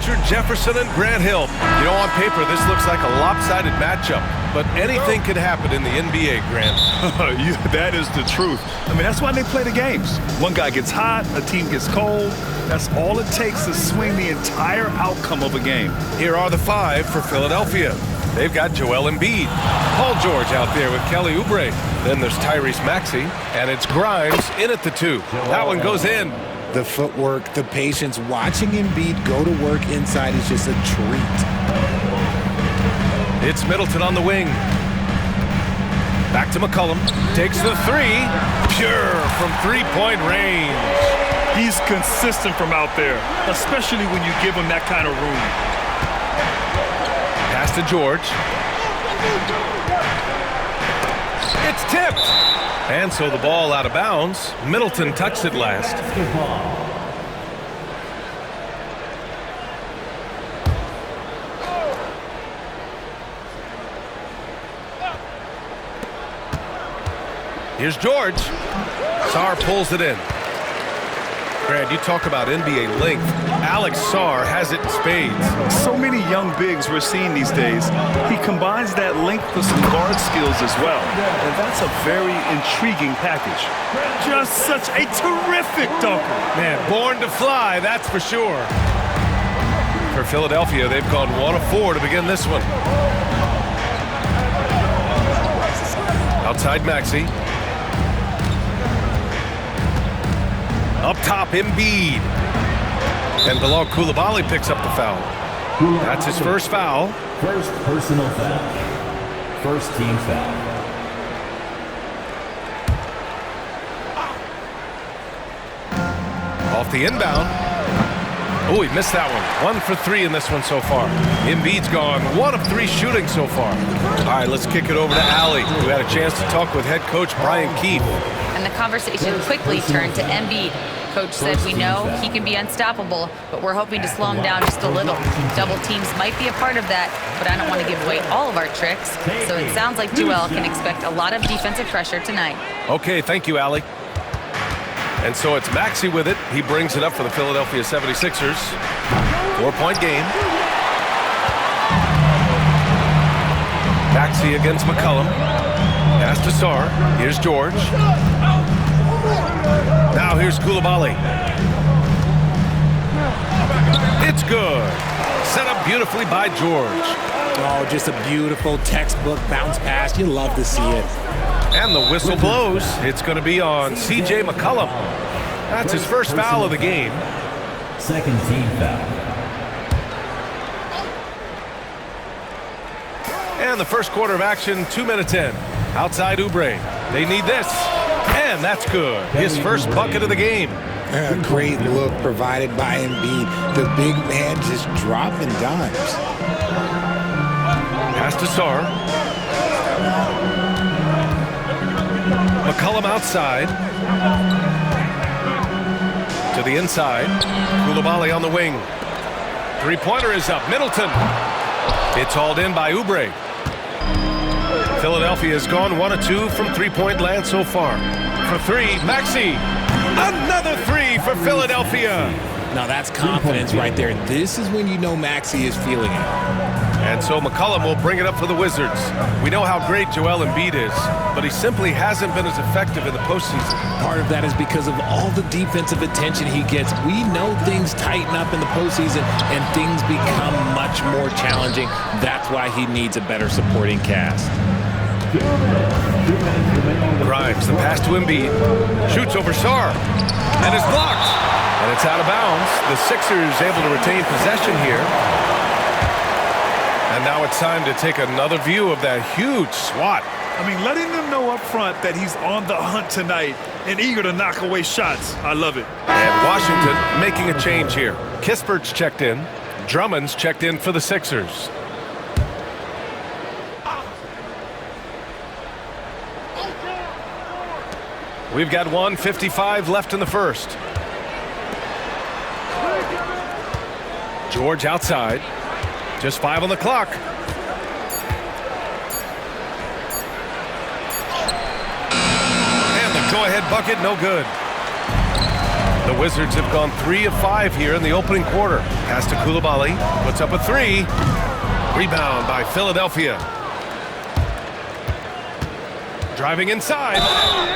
Richard Jefferson and Grant Hill. You know, on paper, this looks like a lopsided matchup, but anything could happen in the NBA, Grant. That is the truth. I mean, that's why they play the games. One guy gets hot, a team gets cold. That's all it takes to swing the entire outcome of a game. Here are the 5 for Philadelphia. They've got Joel Embiid, Paul George out there with Kelly Oubre. Then there's Tyrese Maxey, and it's Grimes in at the 2. That one goes in. The footwork, the patience, watching Embiid go to work inside is just a treat. It's Middleton on the wing. Back to McCollum. Takes the 3. Pure from three-point range. He's consistent from out there, especially when you give him that kind of room. Pass to George. It's tipped. And so the ball out of bounds. Middleton touched it last. Here's George. Sarr pulls it in. Grant, you talk about NBA length. Alex Sarr has it in spades. So many young bigs we're seeing these days. He combines that length with some guard skills as well. And that's a very intriguing package. Just such a terrific dunker. Man, born to fly, that's for sure. For Philadelphia, they've gone 1 of 4 to begin this one. Outside Maxey. Up top, Embiid. And Bilal Coulibaly picks up the foul. That's his first foul. First personal foul. First team foul. Off the inbound. Oh, he missed that one. 1 for 3 in this one so far. Embiid's gone 1 of 3 shooting so far. All right, let's kick it over to Allie, who had a chance to talk with head coach Brian Keefe. And the conversation quickly turned to Embiid. Coach said we know he can be unstoppable, but we're hoping to slow him down just a little. Double teams might be a part of that, but I don't want to give away all of our tricks. So it sounds like Joel can expect a lot of defensive pressure tonight. Okay, thank you, Allie. And so it's Maxey with it. He brings it up for the Philadelphia 76ers. 4-point game. Maxey against McCollum. Pass to Sarr. Here's George. Now here's Coulibaly. It's good. Set up beautifully by George. Oh, just a beautiful textbook bounce pass. You love to see it. And the whistle blows. It's going to be on C.J. McCollum. That's his first foul of the game. Second team foul. And the first quarter of action, 2 minutes in. Outside Oubre. They need this. And that's good. His first bucket of the game. A great look provided by Embiid. The big man just dropping dimes. Pass to Sarr. McCollum outside. To the inside. Coulibaly on the wing. Three-pointer is up. Middleton. It's hauled in by Oubre. Philadelphia has gone 1 of 2 from three-point land so far. For 3, Maxey. Another 3 for Philadelphia. Now that's confidence right there. This is when you know Maxey is feeling it. And so McCollum will bring it up for the Wizards. We know how great Joel Embiid is, but he simply hasn't been as effective in the postseason. Part of that is because of all the defensive attention he gets. We know things tighten up in the postseason and things become much more challenging. That's why he needs a better supporting cast. Grimes, the pass to Embiid. Shoots over Sarr. And it's blocked. And it's out of bounds. The Sixers able to retain possession here. And now it's time to take another view of that huge swat. I mean, letting them know up front that he's on the hunt tonight and eager to knock away shots. I love it. And Washington making a change here. Kispert's checked in. Drummond's checked in for the Sixers. We've got 1:55 left in the first. George outside. Just 5 on the clock. And the go-ahead bucket, no good. The Wizards have gone 3 of 5 here in the opening quarter. Pass to Koulibaly, puts up a 3. Rebound by Philadelphia. Driving inside.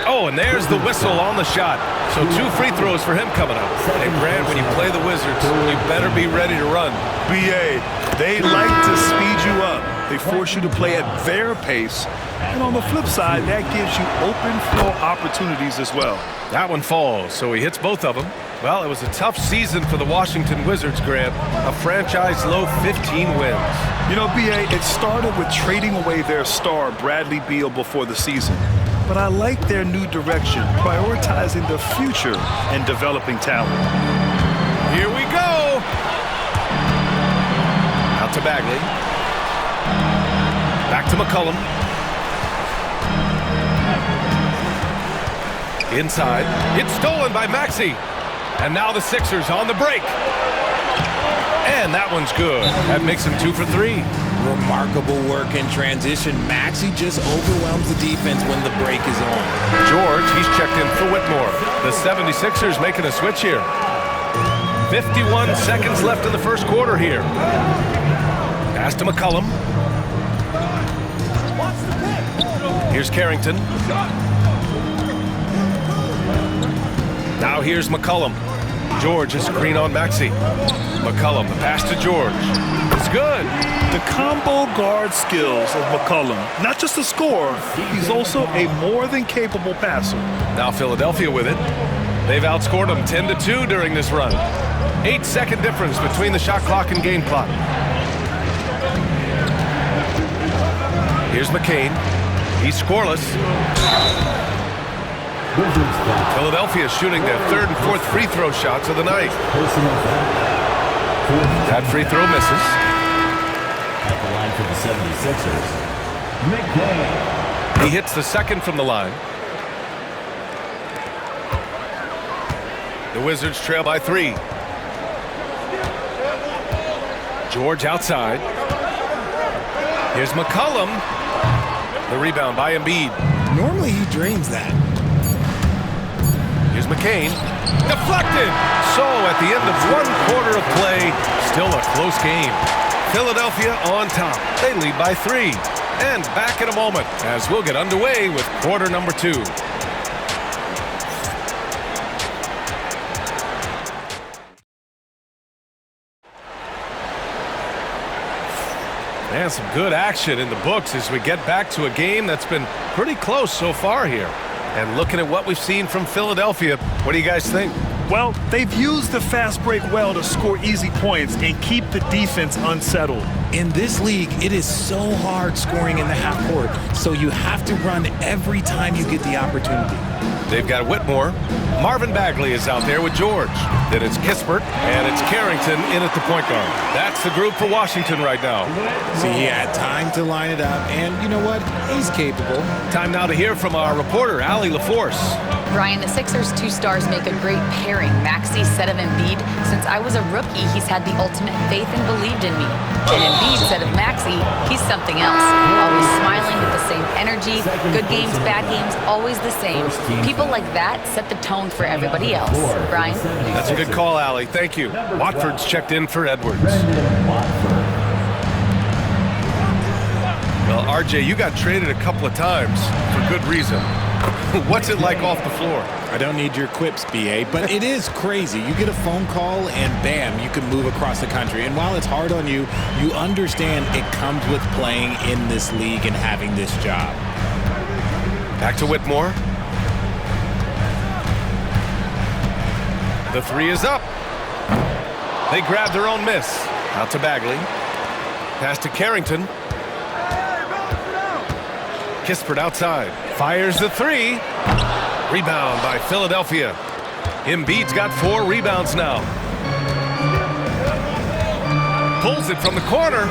Oh, and there's the whistle on the shot. So 2 free throws for him coming up. And Grant, when you play the Wizards, you better be ready to run. BA, they like to speed you up. They force you to play at their pace. And on the flip side, that gives you open flow opportunities as well. That one falls, so he hits both of them. Well, it was a tough season for the Washington Wizards, Grant. A franchise-low 15 wins. You know, BA, it started with trading away their star, Bradley Beal, before the season. But I like their new direction, prioritizing the future and developing talent. Here we go! Out to Bagley. Back to McCollum. Inside. It's stolen by Maxey. And now the Sixers on the break. And that one's good. That makes him 2 for 3. Remarkable work in transition. Maxey just overwhelms the defense when the break is on. George, he's checked in for Whitmore. The 76ers making a switch here. 51 seconds left in the first quarter here. Pass to McCollum. Here's Carrington. Now here's McCollum. George is screen on Maxey. McCollum, the pass to George. It's good. The combo guard skills of McCollum, not just a scorer, he's also a more than capable passer. Now Philadelphia with it. They've outscored them 10-2 during this run. 8-second difference between the shot clock and game clock. Here's McCain. He's scoreless. Philadelphia shooting their 3rd and 4th free throw shots of the night. That free throw misses. At the line for the 76ers, McCain. He hits the 2nd from the line. The Wizards trail by 3. George outside. Here's McCollum. The rebound by Embiid. Normally he drains that. Here's McCain. Deflected! So at the end of 1 quarter of play, still a close game. Philadelphia on top. They lead by 3. And back in a moment as we'll get underway with quarter number 2. And some good action in the books as we get back to a game that's been pretty close so far here. And looking at what we've seen from Philadelphia, what do you guys think? Well, they've used the fast break well to score easy points and keep the defense unsettled. In this league, it is so hard scoring in the half court, so you have to run every time you get the opportunity. They've got Whitmore. Marvin Bagley is out there with George. Then it's Kispert, and it's Carrington in at the point guard. That's the group for Washington right now. See, he had time to line it up, and you know what? He's capable. Time now to hear from our reporter, Allie LaForce. Brian, the Sixers' 2 stars make a great pairing. Maxey, said of Embiid, since I was a rookie, he's had the ultimate faith and believed in me. And Embiid said of Maxey, he's something else. Always smiling with the same energy. Good games, bad games, always the same. People like that set the tone for everybody else. Brian? That's a good call, Allie. Thank you. Watford's checked in for Edwards. Well, RJ, you got traded a couple of times for good reason. What's it like off the floor? I don't need your quips, BA, but it is crazy. You get a phone call and bam, you can move across the country. And while it's hard on you, you understand it comes with playing in this league and having this job. Back to Whitmore. The 3 is up. They grab their own miss. Out to Bagley. Pass to Carrington. Kispert outside. Fires the 3. Rebound by Philadelphia. Embiid's got 4 rebounds now. Pulls it from the corner.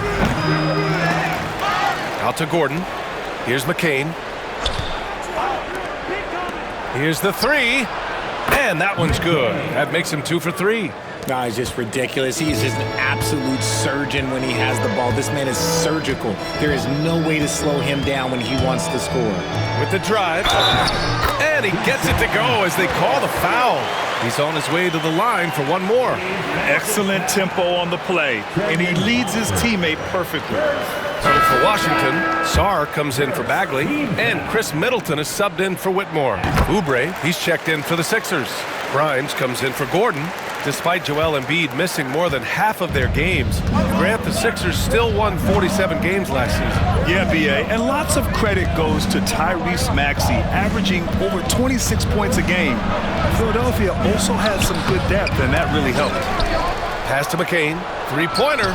Out to Gordon. Here's McCain. Here's the 3. And that one's good. That makes him 2 for 3. No, it's just ridiculous. He's just an absolute surgeon when he has the ball. This man is surgical. There is no way to slow him down when he wants to score. With the drive. And And he gets it to go as they call the foul. He's on his way to the line for one more. Excellent tempo on the play, and he leads his teammate perfectly. So for Washington, Sarr comes in for Bagley, and Chris Middleton is subbed in for Whitmore. Oubre, he's checked in for the Sixers. Grimes comes in for Gordon. Despite Joel Embiid missing more than half of their games, Grant, the Sixers still won 47 games last season. Yeah, B.A., and lots of credit goes to Tyrese Maxey, averaging over 26 points a game. Philadelphia also had some good depth, and that really helped. Pass to McCain, three-pointer.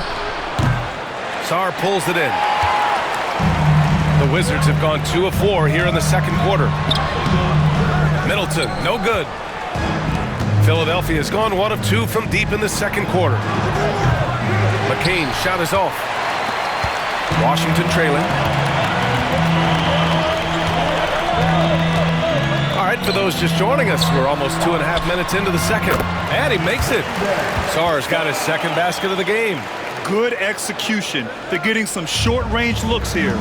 Sarr pulls it in. The Wizards have gone 2 of 4 here in the second quarter. Middleton, no good. Philadelphia has gone 1 of 2 from deep in the second quarter. McCain shot is off. Washington trailing. All right, for those just joining us, we're almost 2.5 minutes into the second. And he makes it. Sarr's got his second basket of the game. Good execution. They're getting some short-range looks here.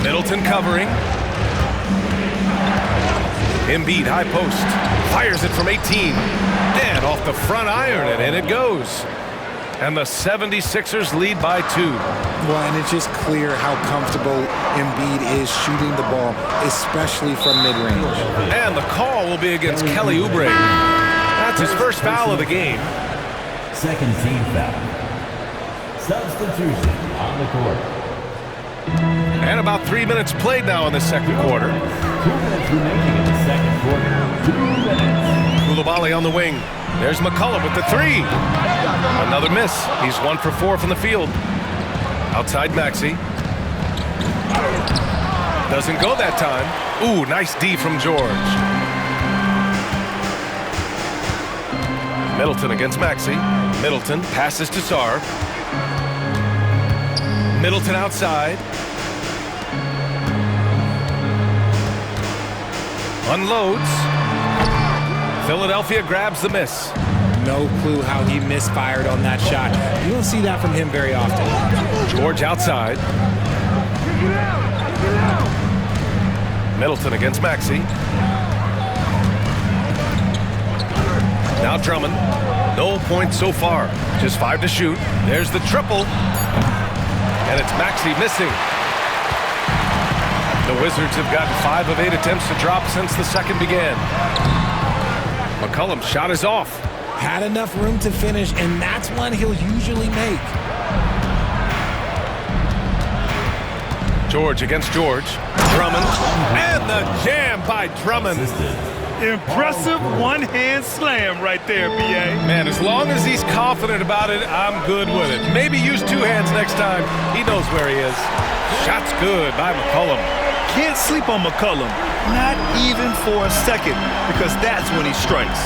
Middleton covering. Embiid high post. Fires it from 18. And off the front iron, and in it goes. And the 76ers lead by 2. Well, and it's just clear how comfortable Embiid is shooting the ball, especially from mid-range. And the call will be against Kelly Oubre. That's his first foul of the game. Second team foul. Substitution on the court. And about 3 minutes played now in the second quarter. 2 minutes remaining in the second quarter. 2 minutes. Koulibaly on the wing. There's McCollum with the 3. Another miss. He's 1 for 4 from the field. Outside Maxey. Doesn't go that time. Ooh, nice D from George. Middleton against Maxey. Middleton passes to Sarr. Middleton outside. Unloads. Philadelphia grabs the miss. No clue how he misfired on that shot. You don't see that from him very often. George outside. Middleton against Maxey. Now Drummond. No points so far. Just 5 to shoot. There's the triple. And it's Maxey missing. The Wizards have gotten 5 of 8 attempts to drop since the second began. McCollum's shot is off. Had enough room to finish, and that's one he'll usually make. George against George. Drummond. And the jam by Drummond. Impressive one-hand slam right there, B.A. Man, as long as he's confident about it, I'm good with it. Maybe use 2 hands next time. He knows where he is. Shot's good by McCollum. Can't sleep on McCollum, not even for a second, because that's when he strikes.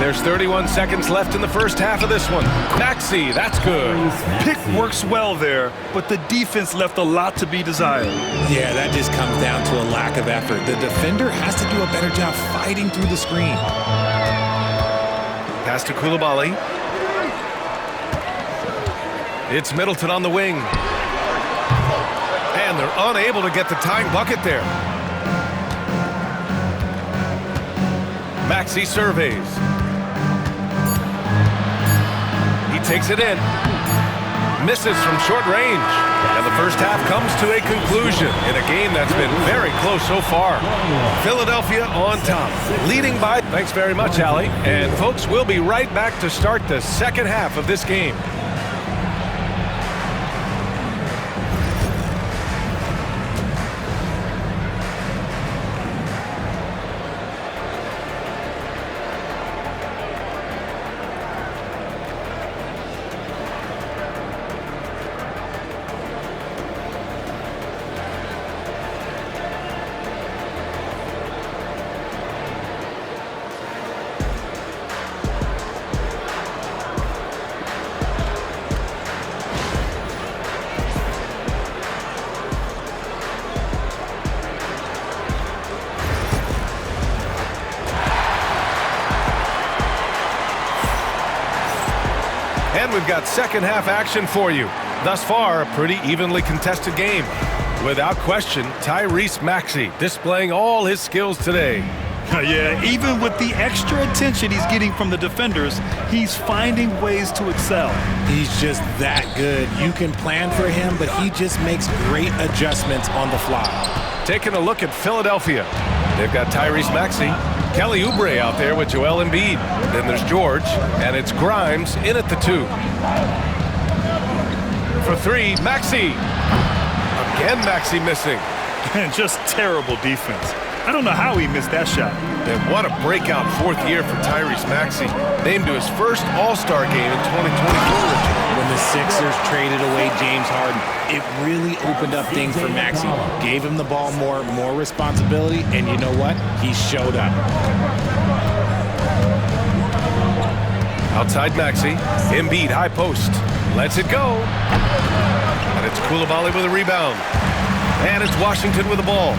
There's 31 seconds left in the first half of this one. Maxey, that's good. Pick works well there, but the defense left a lot to be desired. Yeah, that just comes down to a lack of effort. The defender has to do a better job fighting through the screen. Pass to Koulibaly. It's Middleton on the wing. And they're unable to get the tying bucket there. Maxey surveys. He takes it in. Misses from short range. And the first half comes to a conclusion in a game that's been very close so far. Philadelphia on top, leading by... Thanks very much, Allie. And folks, we'll be right back to start the second half of this game. And we've got second half action for you. Thus far, a pretty evenly contested game. Without question, Tyrese Maxey displaying all his skills today. Yeah, even with the extra attention he's getting from the defenders, he's finding ways to excel. He's just that good. You can plan for him, but he just makes great adjustments on the fly. Taking a look at Philadelphia. They've got Tyrese Maxey, Kelly Oubre out there with Joel Embiid. Then there's George, and it's Grimes in at the 2. For 3, Maxey. Again, Maxey missing. And just terrible defense. I don't know how he missed that shot. And what a breakout 4th year for Tyrese Maxey. Named to his first All-Star game in 2024. When the Sixers traded away James Harden, it really opened up things for Maxey. Gave him the ball more responsibility, and you know what? He showed up. Outside Maxey, Embiid high post. Lets it go. And it's Coulibaly with a rebound. And it's Washington with the ball.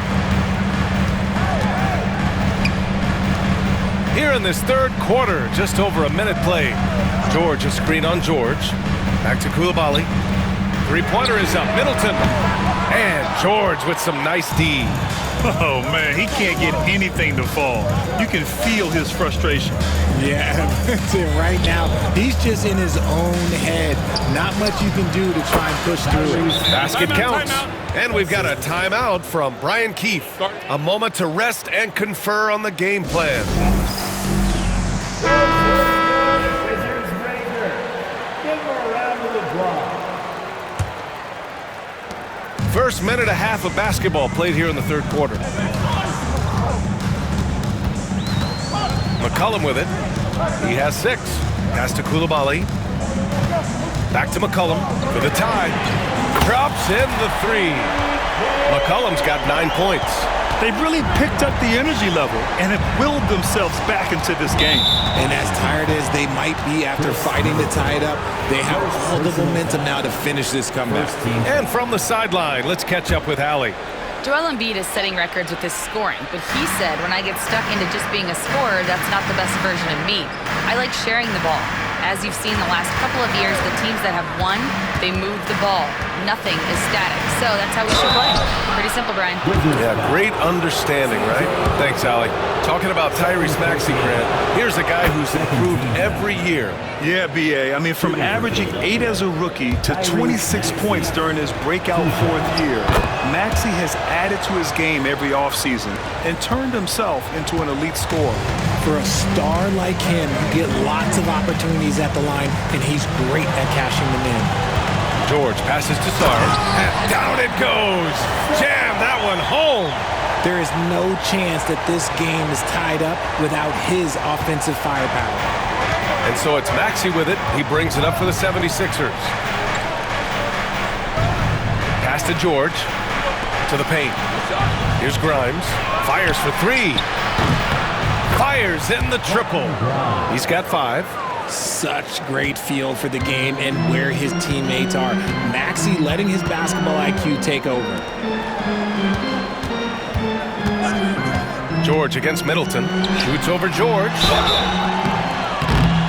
Here in this 3rd quarter, just over a minute played. George, a screen on George. Back to Coulibaly. 3-pointer is up. Middleton. And George with some nice D. Oh, man, he can't get anything to fall. You can feel his frustration. Yeah, right now, he's just in his own head. Not much you can do to try and push through it. Basket counts. And we've got a timeout from Brian Keefe. A moment to rest and confer on the game plan. First minute and a half of basketball played here in the 3rd quarter. McCollum with it. He has 6. Pass to Coulibaly. Back to McCollum for the tie. Drops in the 3. McCollum's got 9 points. They've really picked up the energy level and have willed themselves back into this game. And as tired as they might be after fighting to tie it up, they have all the momentum now to finish this comeback. And from the sideline, let's catch up with Allie. Joel Embiid is setting records with his scoring, but he said, when I get stuck into just being a scorer, that's not the best version of me. I like sharing the ball. As you've seen the last couple of years, the teams that have won, they move the ball. Nothing is static. So that's how we should play. Pretty simple, Brian. Yeah, great understanding, right? Thanks, Allie. Talking about Tyrese Maxey, Grant, here's a guy who's improved every year. Yeah, B.A. I mean, from averaging 8 as a rookie to 26 points during his breakout 4th year, Maxey has added to his game every offseason and turned himself into an elite scorer. For a star like him, you get lots of opportunities at the line, and he's great at cashing them in. George passes to Sarr, and down it goes. Jam that one home. There is no chance that this game is tied up without his offensive firepower. And so it's Maxey with it. He brings it up for the 76ers. Pass to George. To the paint. Here's Grimes. Fires for 3. Fires in the triple. He's got 5. Such great feel for the game and where his teammates are. Maxey letting his basketball IQ take over. George against Middleton. Shoots over George.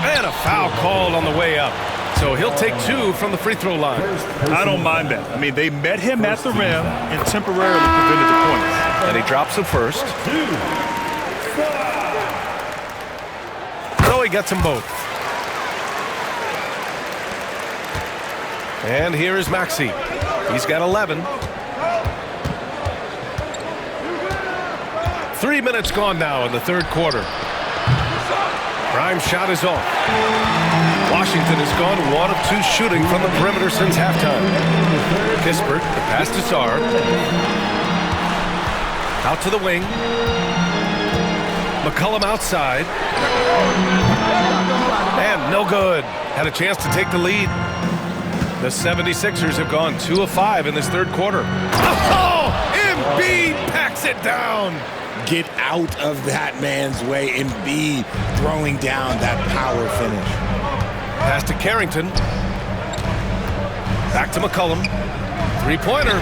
And a foul called on the way up. So he'll take 2 from the free throw line. I don't mind that. I mean, they met him at the rim and temporarily prevented the points. And he drops it first. So he gets them both. And here is Maxey. He's got 11. 3 minutes gone now in the 3rd quarter. Grimes' shot is off. Washington has gone 1 of 2 shooting from the perimeter since halftime. Kispert, the pass to Sarr. Out to the wing. McCollum outside. And no good. Had a chance to take the lead. The 76ers have gone 2 of 5 in this 3rd quarter. Oh! Embiid packs it down. Get out of that man's way. Embiid throwing down that power finish. Pass to Carrington. Back to McCollum. 3-pointer.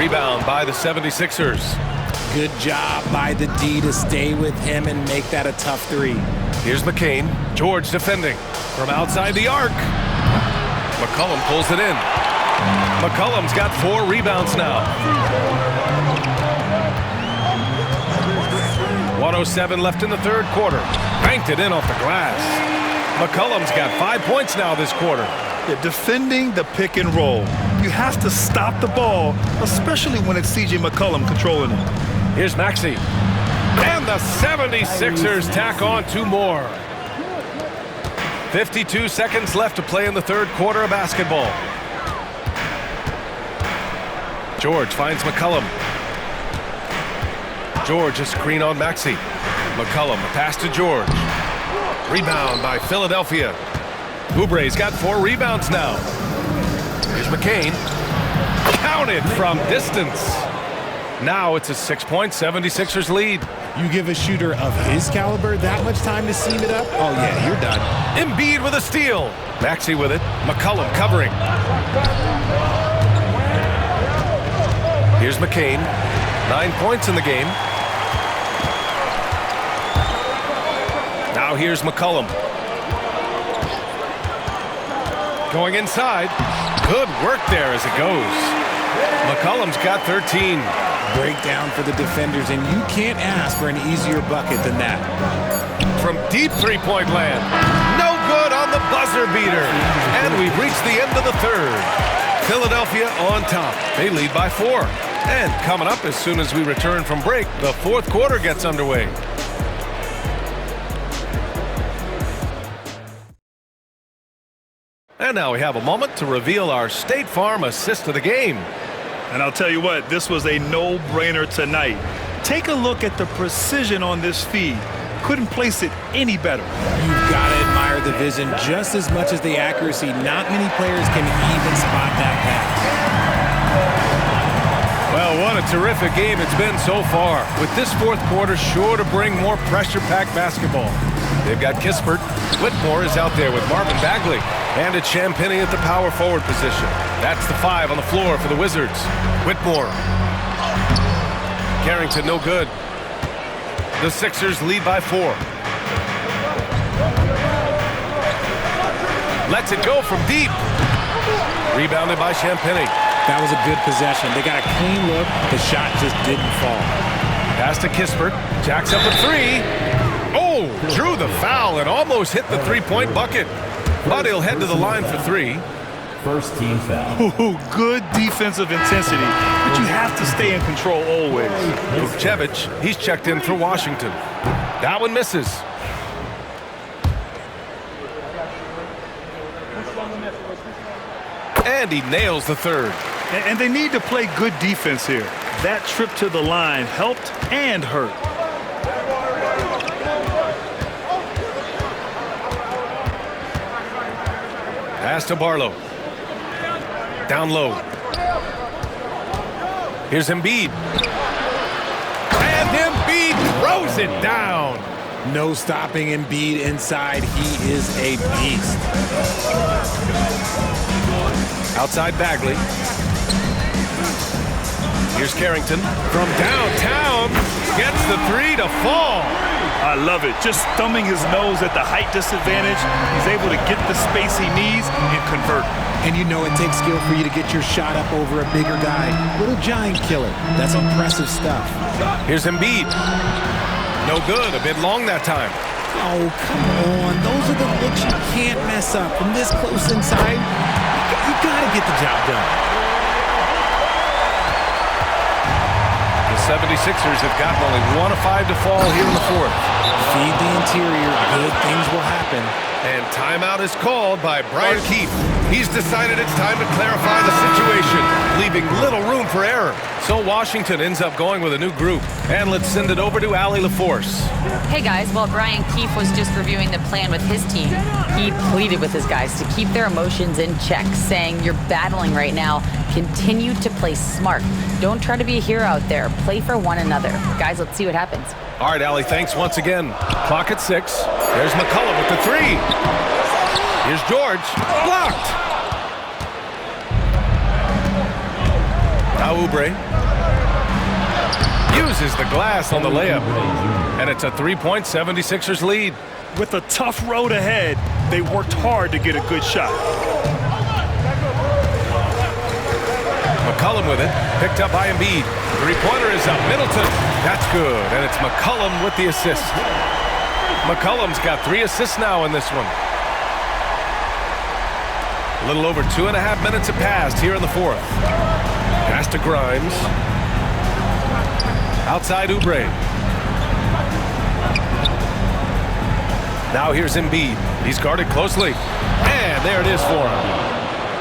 Rebound by the 76ers. Good job by the D to stay with him and make that a tough 3. Here's McCain. George defending from outside the arc. McCollum pulls it in. McCollum's got 4 rebounds now. 1:07 left in the third quarter. Banked it in off the glass. McCollum's got 5 points now this quarter. Yeah, defending the pick and roll. You have to stop the ball, especially when it's C.J. McCollum controlling it. Here's Maxey. And the 76ers tack on 2 more. 52 seconds left to play in the third quarter of basketball. George finds McCollum. George a screen on Maxey. McCollum, a pass to George. Rebound by Philadelphia. Oubre's got 4 rebounds now. Here's McCain. Counted from distance. Now it's a 6-point 76ers lead. You give a shooter of his caliber that much time to seam it up? Oh, yeah, you're done. Embiid with a steal. Maxey with it. McCollum covering. Here's McCain. 9 points in the game. Now here's McCollum. Going inside. Good work there as it goes. McCollum's got 13. Breakdown for the defenders, and you can't ask for an easier bucket than that. From deep three-point land. No good on the buzzer beater. And we've reached the end of the third. Philadelphia on top. They lead by 4. And coming up as soon as we return from break, the fourth quarter gets underway. And now we have a moment to reveal our State Farm assist of the game. And I'll tell you what, this was a no-brainer tonight. Take a look at the precision on this feed. Couldn't place it any better. You've got to admire the vision just as much as the accuracy. Not many players can even spot that pass. Well, what a terrific game it's been so far. With this fourth quarter sure to bring more pressure-packed basketball. They've got Kispert. Whitmore is out there with Marvin Bagley. And it's Champagnie at the power forward position. That's the 5 on the floor for the Wizards. Whitmore. Carrington no good. The Sixers lead by 4. Lets it go from deep. Rebounded by Champagnie. That was a good possession. They got a clean look. The shot just didn't fall. Pass to Kispert. Jacks up a 3. Oh, drew the foul and almost hit the three-point bucket. But he'll head to the line for 3. First team foul. Ooh, good defensive intensity, but you have to stay in control always. Vukcevic, he's checked in for Washington. That one misses. And he nails the third. And they need to play good defense here. That trip to the line helped and hurt. Pass to Barlow. Down low. Here's Embiid. And Embiid throws it down. No stopping Embiid inside. He is a beast. Outside Bagley. Here's Carrington. From downtown. Gets the 3 to fall. I love it. Just thumbing his nose at the height disadvantage. He's able to get the space he needs and convert. And you know it takes skill for you to get your shot up over a bigger guy. Little giant killer. That's impressive stuff. Here's Embiid. No good. A bit long that time. Oh, come on. Those are the looks you can't mess up. From this close inside, you got to get the job done. The 76ers have gotten only 1 of 5 to fall here in the fourth. Feed the interior. Good things will happen. And timeout is called by Brian Keefe. He's decided it's time to clarify the situation, leaving little room for error. So Washington ends up going with a new group. And let's send it over to Allie LaForce. Hey guys, while Brian Keefe was just reviewing the plan with his team, he pleaded with his guys to keep their emotions in check, saying, "You're battling right now. Continue to play smart. Don't try to be a hero out there. Play for one another." Guys, let's see what happens. All right, Allie, thanks once again. Clock at 6. There's McCollum with the 3. Here's George. Blocked. Now Oubre uses the glass on the layup. And it's a 3-point 76ers lead. With a tough road ahead, they worked hard to get a good shot. McCollum with it. Picked up by Embiid. Three-pointer is up. Middleton. That's good. And it's McCollum with the assist. McCollum's got 3 assists now in this one. A little over 2.5 minutes have passed here in the fourth. Pass to Grimes. Outside Oubre. Now here's Embiid. He's guarded closely. And there it is for him.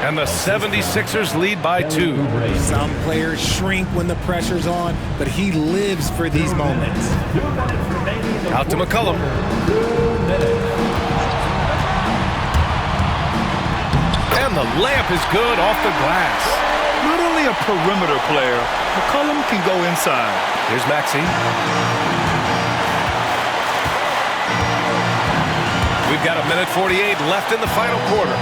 And the 76ers lead by 2. Some players shrink when the pressure's on, but he lives for these moments. Out to McCollum. And the layup is good off the glass. Not only a perimeter player, McCollum can go inside. Here's Maxey. We've got 1:48 left in the final quarter.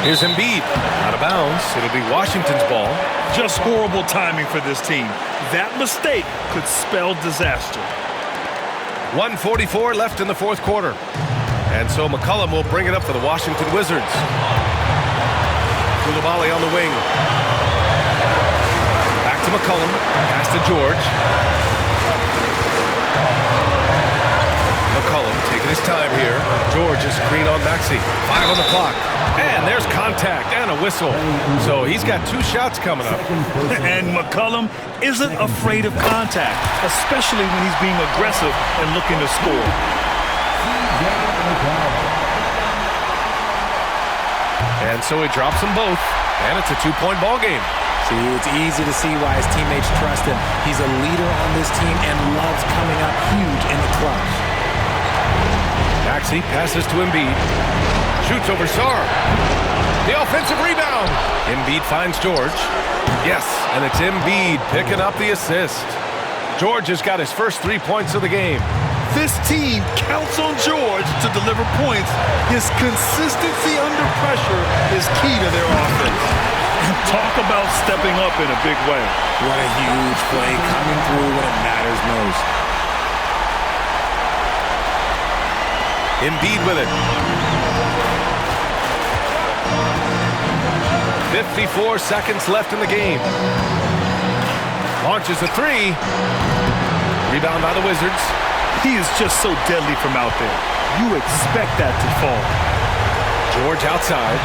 Here's Embiid. Out of bounds. It'll be Washington's ball. Just horrible timing for this team. That mistake could spell disaster. 1:44 left in the fourth quarter. And so McCollum will bring it up for the Washington Wizards. Koulibaly on the wing. Back to McCollum. Pass to George. McCollum taking his time here. George is screen on Maxey. 5 on the clock. And there's contact and a whistle. So he's got 2 shots coming up. And McCollum isn't afraid of contact, especially when he's being aggressive and looking to score. And so he drops them both. And it's a 2-point ball game. See, it's easy to see why his teammates trust him. He's a leader on this team and loves coming up huge in the clutch. Maxey passes to Embiid. Shoots over Sarr. The offensive rebound. Embiid finds George. Yes, and it's Embiid picking up the assist. George has got his first 3 points of the game. This team counts on George to deliver points. His consistency under pressure is key to their offense. Talk about stepping up in a big way. What a huge play coming through when it matters most. Embiid with it. 54 seconds left in the game. Launches a 3. Rebound by the Wizards. He is just so deadly from out there. You expect that to fall. George outside.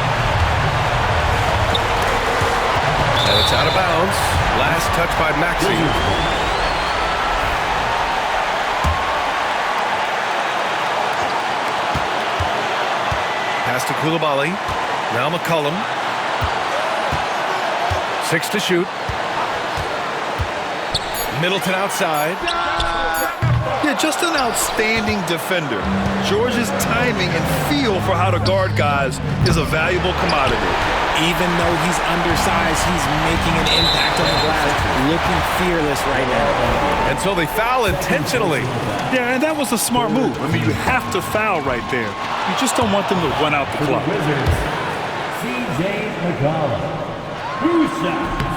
And it's out of bounds. Last touch by Maxey. Pass to Koulibaly. Now McCollum. 6 to shoot. Middleton outside. Yeah, just an outstanding defender. George's timing and feel for how to guard guys is a valuable commodity. Even though he's undersized, he's making an impact on the glass, looking fearless right now. And so they foul intentionally. Yeah, and that was a smart move. I mean, you have to foul right there. You just don't want them to run out the clock. Wizards, C.J. McCollum. 2 shots.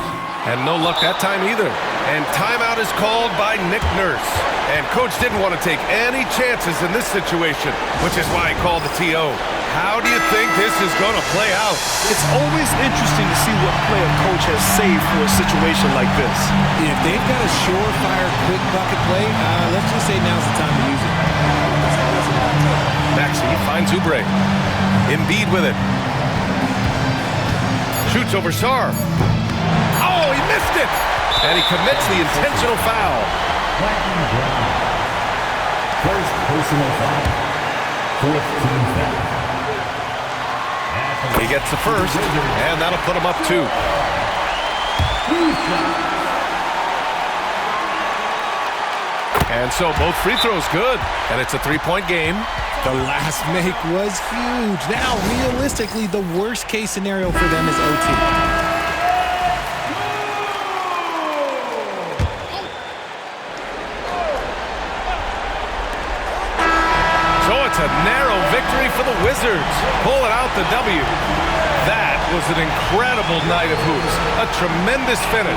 And no luck that time either. And timeout is called by Nick Nurse. And coach didn't want to take any chances in this situation, which is why he called the TO. How do you think this is going to play out? It's always interesting to see what play a coach has saved for a situation like this. If they've got a surefire quick bucket play, let's just say now's the time to use it. Maxey finds Oubre. Embiid with it. Shoots over Sarr. Oh, he missed it! And he commits the intentional foul. First personal foul. 4th team foul. He gets the first, and that'll put him up 2. And so both free throws good, and it's a 3-point game. The last make was huge. Now, realistically, the worst case scenario for them is OT. It's a narrow victory for the Wizards, pulling out the W. That was an incredible night of hoops, a tremendous finish.